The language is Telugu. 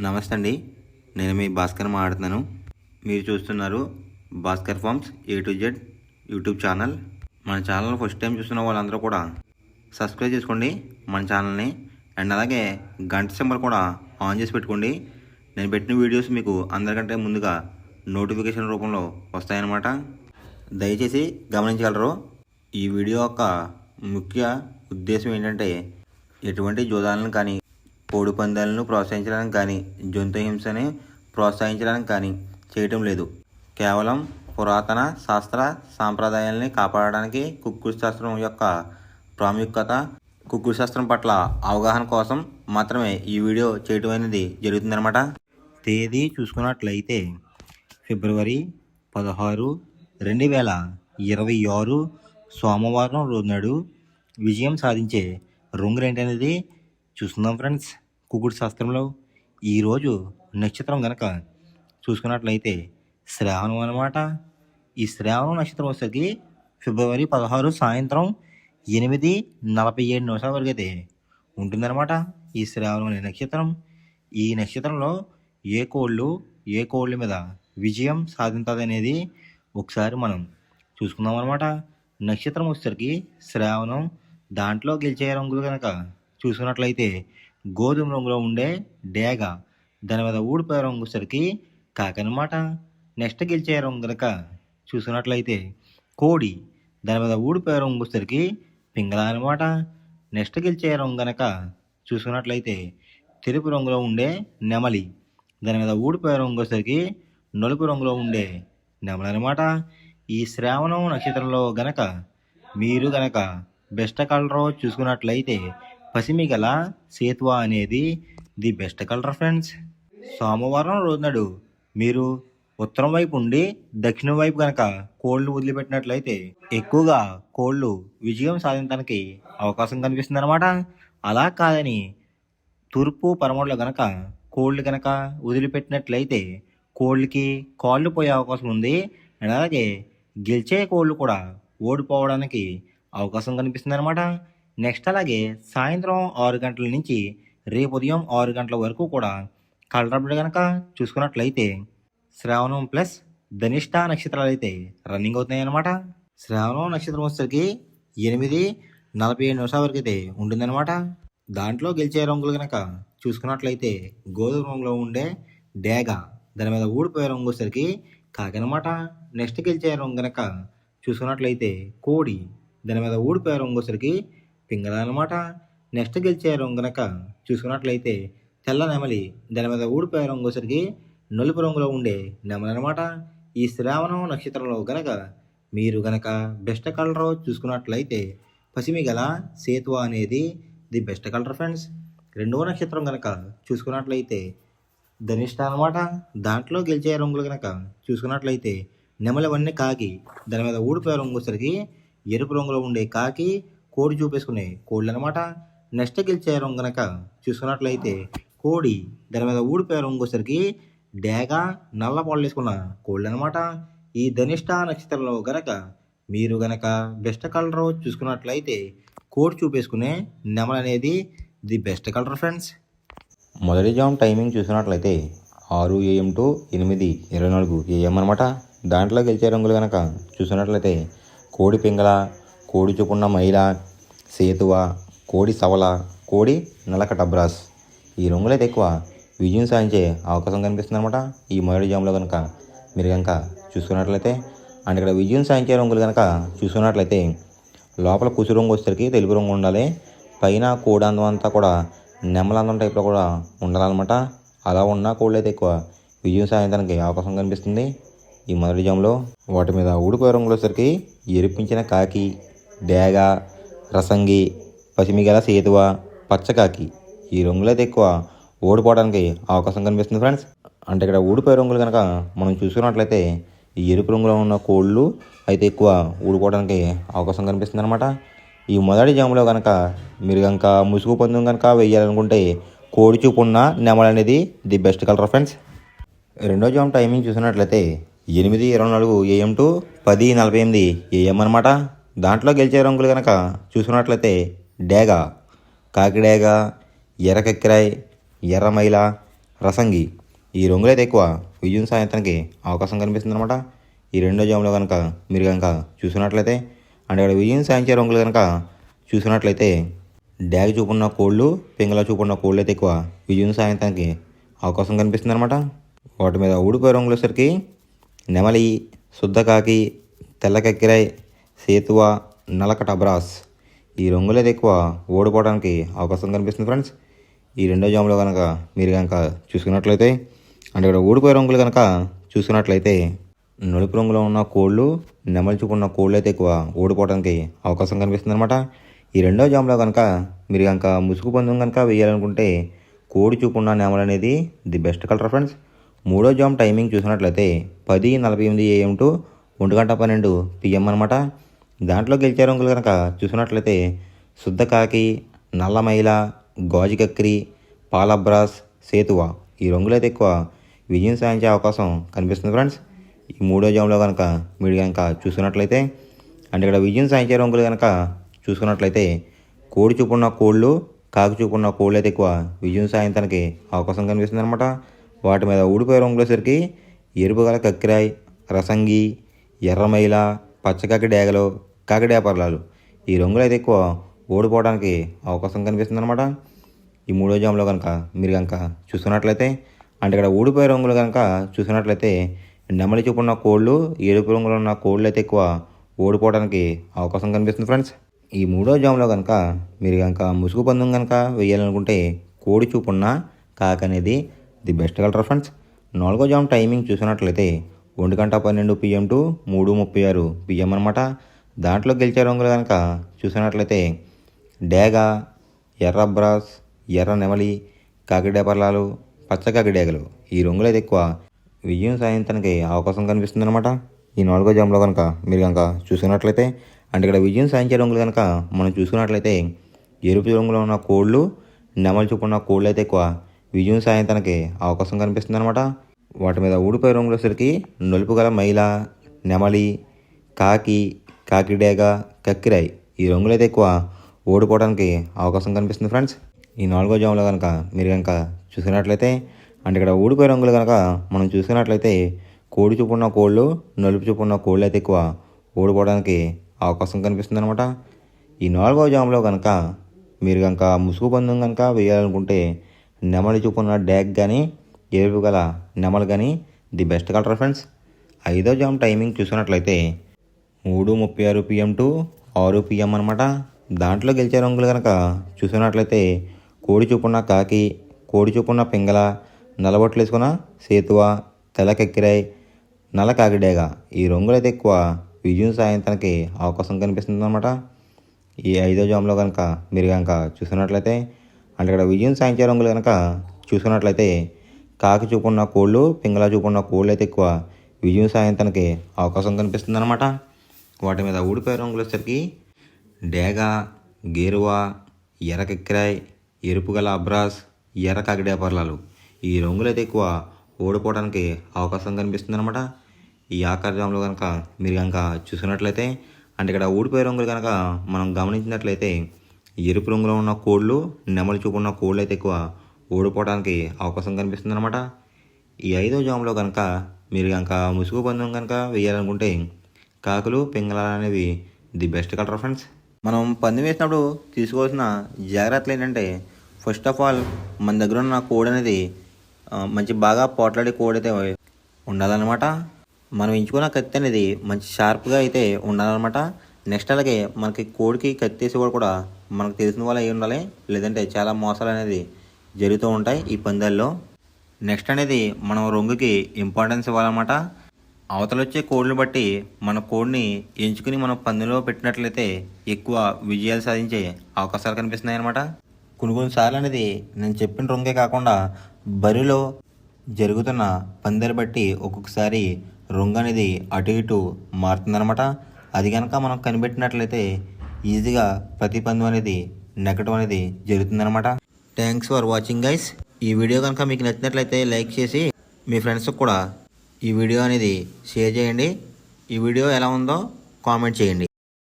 నమస్తే అండి. నేను మీ భాస్కర్ మాట్లాడుతున్నాను. మీరు చూస్తున్నారు Bhaskar farms A to Z YouTube channel. మన ఛానల్ ఫస్ట్ టైం చూస్తున్న వాళ్ళందరూ కూడా సబ్స్క్రైబ్ చేసుకోండి మన ఛానల్ని. అండ్ అలాగే గంట సింబల్ కూడా ఆన్ చేసి పెట్టుకోండి. నేను పెట్టిన వీడియోస్ మీకు అందరికంటే ముందుగా నోటిఫికేషన్ రూపంలో వస్తాయన్నమాట. దయచేసి గమనించగలరు. ఈ వీడియో యొక్క ముఖ్య ఉద్దేశం ఏంటంటే ఎటువంటి జోదాలను కానీ కోడి పందాలను ప్రోత్సహించడానికి కానీ జంతు హింసని ప్రోత్సహించడానికి కానీ చేయటం లేదు. కేవలం పురాతన శాస్త్ర సాంప్రదాయాల్ని కాపాడడానికి కుక్కుడు శాస్త్రం యొక్క ప్రాముఖ్యత, కుక్కుడు శాస్త్రం పట్ల అవగాహన కోసం మాత్రమే ఈ వీడియో చేయటం అనేది జరుగుతుందన్నమాట. తేదీ చూసుకున్నట్లయితే ఫిబ్రవరి 16, 2026 సోమవారం రోజు నాడు విజయం సాధించే రంగులేంటనేది చూసుకుందాం ఫ్రెండ్స్. కుక్కుడు శాస్త్రంలో ఈరోజు నక్షత్రం కనుక చూసుకున్నట్లయితే శ్రావణం అన్నమాట. ఈ శ్రావణం నక్షత్రం వచ్చేసరికి ఫిబ్రవరి 16 సాయంత్రం 8:47 వరకు అయితే ఉంటుందన్నమాట ఈ శ్రావణం అనే నక్షత్రం. ఈ నక్షత్రంలో ఏ కోళ్ళ మీద విజయం సాధించదు అనేది ఒకసారి మనం చూసుకుందాం అన్నమాట. నక్షత్రం వచ్చేసరికి శ్రావణం, దాంట్లో గెలిచే రంగులు కనుక చూసుకున్నట్లయితే గోధుమ రంగులో ఉండే డేగ, దాని మీద ఊడిపోయే రంగు వచ్చేసరికి కాకనమాట. నెక్స్ట్ గెలిచే రంగు కనుక చూసుకున్నట్లయితే కోడి, దాని మీద ఊడిపోయే రంగు వచ్చేసరికి పింగళ అనమాట. నెక్స్ట్ గెలిచే రంగు కనుక చూసుకున్నట్లయితే తెలుపు రంగులో ఉండే నెమలి, దాని మీద ఊడిపోయే రంగు వచ్చేసరికి నలుపు రంగులో ఉండే నెమలి అనమాట. ఈ శ్రావణం నక్షత్రంలో గనక మీరు గనక బెస్ట్ కలర్ చూసుకున్నట్లయితే పసిమి గల సేతువా అనేది ది బెస్ట్ కలర్ ఫ్రెండ్స్. సోమవారం రోజు నాడు మీరు ఉత్తరం వైపు ఉండి దక్షిణం వైపు కనుక కోళ్ళు వదిలిపెట్టినట్లయితే ఎక్కువగా కోళ్ళు విజయం సాధించడానికి అవకాశం కనిపిస్తుంది అనమాట. అలా కాదని తూర్పు పరమడలో గనక కోళ్ళు కనుక వదిలిపెట్టినట్లయితే కోళ్ళకి కాళ్ళు పోయే అవకాశం ఉంది. అండ్ అలాగే గెలిచే కోళ్ళు కూడా ఓడిపోవడానికి అవకాశం కనిపిస్తుంది అనమాట. నెక్స్ట్ అలాగే సాయంత్రం 6 గంటల నుంచి రేపు ఉదయం 6 గంటల వరకు కూడా కలరబడి కనుక చూసుకున్నట్లయితే శ్రావణం ప్లస్ ధనిష్ట నక్షత్రాలు అయితే రన్నింగ్ అవుతున్నాయి అనమాట. శ్రావణం నక్షత్రం వచ్చేసరికి 8:47 వరకు అయితే ఉంటుందన్నమాట. దాంట్లో గెలిచే రంగులు కనుక చూసుకున్నట్లయితే గోధుమ రంగులో ఉండే డేగ, దాని మీద ఊడిపోయే రంగు వచ్చేసరికి కాకనమాట. నెక్స్ట్ గెలిచే రంగు కనుక చూసుకున్నట్లయితే కోడి, దాని మీద ఊడిపోయే రంగు వచ్చేసరికి పింగళ అనమాట. నెక్స్ట్ గెలిచే రంగు కనుక చూసుకున్నట్లయితే తెల్ల నెమలి, దాని మీద ఊడిపోయే రంగు వచ్చేసరికి నలుపు రంగులో ఉండే నెమలి అనమాట. ఈ శ్రావణం నక్షత్రంలో గనక మీరు గనక బెస్ట్ కలర్ చూసుకున్నట్లయితే పసిమి గల సేతువా అనేది ది బెస్ట్ కలర్ ఫ్రెండ్స్. రెండవ నక్షత్రం కనుక చూసుకున్నట్లయితే ధనిష్ట అనమాట. దాంట్లో గెలిచే రంగులు కనుక చూసుకున్నట్లయితే నెమలివన్నీ కాకి, దాని మీద ఊడిపోయే రంగు వచ్చేసరికి ఎరుపు రంగులో ఉండే కాకి, కోడి చూపేసుకునే కోళ్ళు అనమాట. నెక్స్ట్ గెలిచే రంగు కనుక చూసుకున్నట్లయితే కోడి, దాని మీద ఊడిపోయే రంగు వచ్చేసరికి డేగ, నల్ల పాళ్ళు వేసుకున్న కోళ్ళు అనమాట. ఈ ధనిష్ట నక్షత్రంలో గనక మీరు గనక బెస్ట్ కలర్ చూసుకున్నట్లయితే కోడి చూపేసుకునే నెమలి అనేది ది బెస్ట్ కలర్ ఫ్రెండ్స్. మొదటి జామ్ టైమింగ్ చూసుకున్నట్లయితే 6 AM to 8:24 AM అనమాట. దాంట్లో గెలిచే రంగులు కనుక చూసుకున్నట్లయితే కోడి పింగళ, కోడి చూపున్న మైల, సేతువ, కోడి సవల, కోడి నలక టబ్రాస్. ఈ రంగులైతే ఎక్కువ విజయం సాధించే అవకాశం కనిపిస్తుంది అనమాట ఈ మొదటి జామ్లో కనుక మీరు కనుక చూసుకున్నట్లయితే. అండ్ ఇక్కడ విజయం సాధించే రంగులు కనుక చూసుకున్నట్లయితే లోపల కుసు రంగు వచ్చేసరికి తెలుపు రంగు ఉండాలి. పైన కోడి అందం అంతా కూడా నెమలందం టైప్లో కూడా ఉండాలన్నమాట. అలా ఉన్న కోళ్ళు అయితే ఎక్కువ విజయం సాధించడానికి అవకాశం కనిపిస్తుంది ఈ మొదటి జామ్లో. వాటి మీద ఊడిపోయే రంగులు వచ్చేసరికి ఎరిపించిన కాకి, డేగ, రసంగి, పసిమిగల సేతువ, పచ్చకాకి. ఈ రంగులైతే ఎక్కువ ఓడిపోవడానికి అవకాశం కనిపిస్తుంది ఫ్రెండ్స్. అంటే ఇక్కడ ఊడిపోయే రంగులు కనుక మనం చూసుకున్నట్లయితే ఈ ఎరుపు రంగులో ఉన్న కోళ్ళు అయితే ఎక్కువ ఊడిపోవడానికి అవకాశం కనిపిస్తుంది అనమాట. ఈ మొదటి జాములో కనుక మీరు కనుక ముసుగు పందెం కనుక వేయాలనుకుంటే కోడి చూపు ఉన్న నెమలి అనేది ది బెస్ట్ కలర్ ఫ్రెండ్స్. రెండో జామ్ టైమింగ్ చూసినట్లయితే 8:24 AM to 10:48 AM అనమాట. దాంట్లో గెలిచే రంగులు కనుక చూసుకున్నట్లయితే డేగ, కాకిడేగ, ఎర్రకెక్కిరాయ్, ఎర్రమైల, రసంగి ఈ రంగులైతే ఎక్కువ విజయం సాధించడానికి అవకాశం కనిపిస్తుంది అనమాట. ఈ రెండో జాములో కనుక మీరు కనుక చూసినట్లయితే అంటే ఇక్కడ విజయం సాధించే రంగులు కనుక చూసినట్లయితే డ్యాగ్ చూపున్న కోళ్ళు, పింగళ చూపున్న కోళ్ళు అయితే ఎక్కువ విజయం సాధించడానికి అవకాశం కనిపిస్తుంది అనమాట. వాటి మీద ఊడిపోయే రంగులు వచ్చేసరికి నెమలి, శుద్ధకాకి, తెల్ల కక్కిరాయ్, సేతువ, నలకట అబ్రాస్ ఈ రంగులైతే ఎక్కువ ఓడిపోవడానికి అవకాశం కనిపిస్తుంది ఫ్రెండ్స్. ఈ రెండో జాములో కనుక మీరు కనుక చూసుకున్నట్లయితే అంటే ఇక్కడ ఊడిపోయే రంగులు కనుక చూసుకున్నట్లయితే నలుపు రంగులో ఉన్న కోళ్ళు, నెమలి చూపున్న కోళ్ళు అయితే ఎక్కువ ఓడిపోవడానికి అవకాశం కనిపిస్తుంది అనమాట. ఈ రెండో జాములో కనుక మీరు కనుక ముసుగు పందెం కనుక వేయాలనుకుంటే కోడి చూపున్న నెమలి అనేది ది బెస్ట్ కలర్ ఫ్రెండ్స్. మూడో జామ్ టైమింగ్ చూసినట్లయితే 10:48 AM టు 1:12 PM అనమాట. దాంట్లో గెలిచే రంగులు కనుక చూసినట్లయితే శుద్ధకాకి, నల్లమైల, గాజు కక్కిరి, పాలబ్రాస్, సేతువ ఈ రంగులైతే ఎక్కువ విజయం సాధించే అవకాశం కనిపిస్తుంది ఫ్రెండ్స్. ఈ మూడో జాములో కనుక మీరు కనుక చూసుకున్నట్లయితే అంటే ఇక్కడ విజయం సాధించే రంగులు కనుక చూసుకున్నట్లయితే కోడి చూపున్న కోళ్ళు, కాకి చూపున్న కోళ్ళు అయితే ఎక్కువ విజయం సాధించడానికి అవకాశం కనిపిస్తుంది అనమాట. వాటి మీద ఊడిపోయే రంగులసరికి ఎరుపు గల కక్కిరాయ్, రసంగి, ఎర్రమైల, పచ్చకాకి డేగలు, కాకిడేపర్లాలు ఈ రంగులు అయితే ఎక్కువ ఓడిపోవడానికి అవకాశం కనిపిస్తుంది అనమాట. ఈ మూడో జాములో కనుక మీరు కనుక చూసుకున్నట్లయితే అంటే ఇక్కడ ఊడిపోయే రంగులు కనుక చూసినట్లయితే నెమలి చూపున్న కోళ్ళు, ఎరుపు రంగులో ఉన్న కోళ్ళు అయితే ఎక్కువ ఓడిపోవడానికి అవకాశం కనిపిస్తుంది ఫ్రెండ్స్. ఈ మూడో జాములో కనుక మీరు కనుక ముసుగు పందెం కనుక వేయాలనుకుంటే కోడి చూపున్న కాకి అనేది ది బెస్ట్ కలర్ ఫ్రెండ్స్. నాలుగో జామ్ టైమింగ్ చూసినట్లయితే 1:12 PM టు 3:36 PM అనమాట. దాంట్లో గెలిచే రంగులు కనుక చూసినట్లయితే డేగ, ఎర్ర బ్రాస్, ఎర్ర నెమలి, కాకిడేపర్లాలు, పచ్చకాకి డేగలు ఈ రంగులు అయితే ఎక్కువ విజయం సాధించడానికి అవకాశం కనిపిస్తుంది అనమాట. ఈ నాలుగో జామ్లో కనుక మీరు కనుక చూసినట్లయితే అంటే ఇక్కడ విజయం సాధించే రంగులు కనుక మనం చూసుకున్నట్లయితే ఎరుపు రంగులో ఉన్న కోళ్ళు, నెమలి చూపున్న కోళ్ళు అయితే ఎక్కువ విజయం సాధించడానికి అవకాశం కనిపిస్తుంది అనమాట. వాటి మీద ఊడిపోయే రంగులు వచ్చేసరికి నలుపు గల మైల, నెమలి, కాకి, కాకిడేగ, కక్కిరాయ్ ఈ రంగులు అయితే ఎక్కువ ఓడిపోవడానికి అవకాశం కనిపిస్తుంది ఫ్రెండ్స్. ఈ నాలుగో జాములో కనుక మీరు కనుక చూసినట్లయితే అంటే ఇక్కడ ఊడిపోయే రంగులు కనుక మనం చూసుకున్నట్లయితే కోడి చూపున్న కోళ్ళు, నలుపు చూపున్న కోళ్ళు అయితే ఎక్కువ ఓడిపోవడానికి అవకాశం కనిపిస్తుంది అనమాట. ఈ నాలుగో జాములో కనుక మీరు కనుక ముసుగు పందెం కనుక వేయాలనుకుంటే నెమలి చూపున్న డ్యాగ్ కానీ, ఎరుపు గల నెమలి కానీ ది బెస్ట్ కలర్ ఫ్రెండ్స్. ఐదో జామ్ టైమింగ్ చూసినట్లయితే 3:36 PM టు 6 PM అనమాట. దాంట్లో గెలిచే రంగులు కనుక చూసినట్లయితే కోడి చూపున్న కాకి, కోడి చూపున్న పింగళ, నల్లబొట్లు వేసుకున్న సేతువ, తెల్లకెక్కిరాయ్, నల్ల కాకిడేగ ఈ రంగులు అయితే ఎక్కువ విజయం సాధించడానికి అవకాశం కనిపిస్తుంది అనమాట. ఈ ఐదో జామ్లో కనుక మీరు కనుక చూసినట్లయితే అంటే ఇక్కడ విజయం సాధించే రంగులు కనుక చూసుకున్నట్లయితే కాకి చూపున్న కోళ్ళు, పింగళ చూపున్న కోళ్ళు అయితే ఎక్కువ విజయం సాధించడానికి అవకాశం కనిపిస్తుంది అనమాట. వాటి మీద ఊడిపోయే రంగులు వచ్చేసరికి డేగ, గేరువ, ఎర్ర కెక్కిరాయ్, ఎరుపు గల అబ్రాస్, ఎర్ర కాకిడేపర్లాలు ఈ రంగులు అయితే ఎక్కువ ఓడిపోవడానికి అవకాశం కనిపిస్తుంది అనమాట. ఈ ఆఖరి జాములో కనుక మీరు కనుక చూసినట్లయితే అంటే ఇక్కడ ఊడిపోయే రంగులు కనుక మనం గమనించినట్లయితే ఎరుపు రంగులో ఉన్న కోళ్ళు, నెమలి చూపున్న కోళ్ళు అయితే ఎక్కువ ఓడిపోవడానికి అవకాశం కనిపిస్తుంది అనమాట. ఈ ఐదో జాములో కనుక మీరు కనుక ముసుగు పందెం కనుక వేయాలనుకుంటే కాకులు, పింగళాలు అనేవి ది బెస్ట్ కలర్ ఫ్రెండ్స్. మనం పందెం వేసినప్పుడు తీసుకోవాల్సిన జాగ్రత్తలు ఏంటంటే ఫస్ట్ ఆఫ్ ఆల్ మన దగ్గర ఉన్న కోడి అనేది మంచి బాగా పోట్లాడే కోడి అయితే ఉండాలన్నమాట. మనం ఎంచుకున్న కత్తి అనేది మంచి షార్ప్గా అయితే ఉండాలన్నమాట. నెక్స్ట్ అలాగే మనకి కోడికి కత్తి వేసేవాడు కూడా మనకు తెలిసిన వాళ్ళు అయి ఉండాలి, లేదంటే చాలా మోసాలు అనేది జరుగుతూ ఉంటాయి ఈ పందాల్లో. నెక్స్ట్ అనేది మనం రంగుకి ఇంపార్టెన్స్ ఇవ్వాలన్నమాట. అవతల వచ్చే కోడిని బట్టి మన కోడిని ఎంచుకుని మనం పందెంలో పెట్టినట్లయితే ఎక్కువ విజయాలు సాధించే అవకాశాలు కనిపిస్తున్నాయి అన్నమాట. కొన్నిసార్లు అనేది నేను చెప్పిన రంగే కాకుండా బరిలో జరుగుతున్న పందాలు బట్టి ఒక్కొక్కసారి రంగు అనేది అటు ఇటు మారుతుందన్నమాట. అది కనుక మనం కనిపెట్టినట్లయితే ఈజీగా ప్రతి పందెం అనేది నెగ్గడం అనేది జరుగుతుందన్నమాట. Thanks for watching guys. ఈ వీడియో కనుక మీకు నచ్చినట్లయితే లైక్ చేసి మీ ఫ్రెండ్స్కి కూడా ఈ వీడియో అనేది షేర్ చేయండి. ఈ వీడియో ఎలా ఉందో కామెంట్ చేయండి.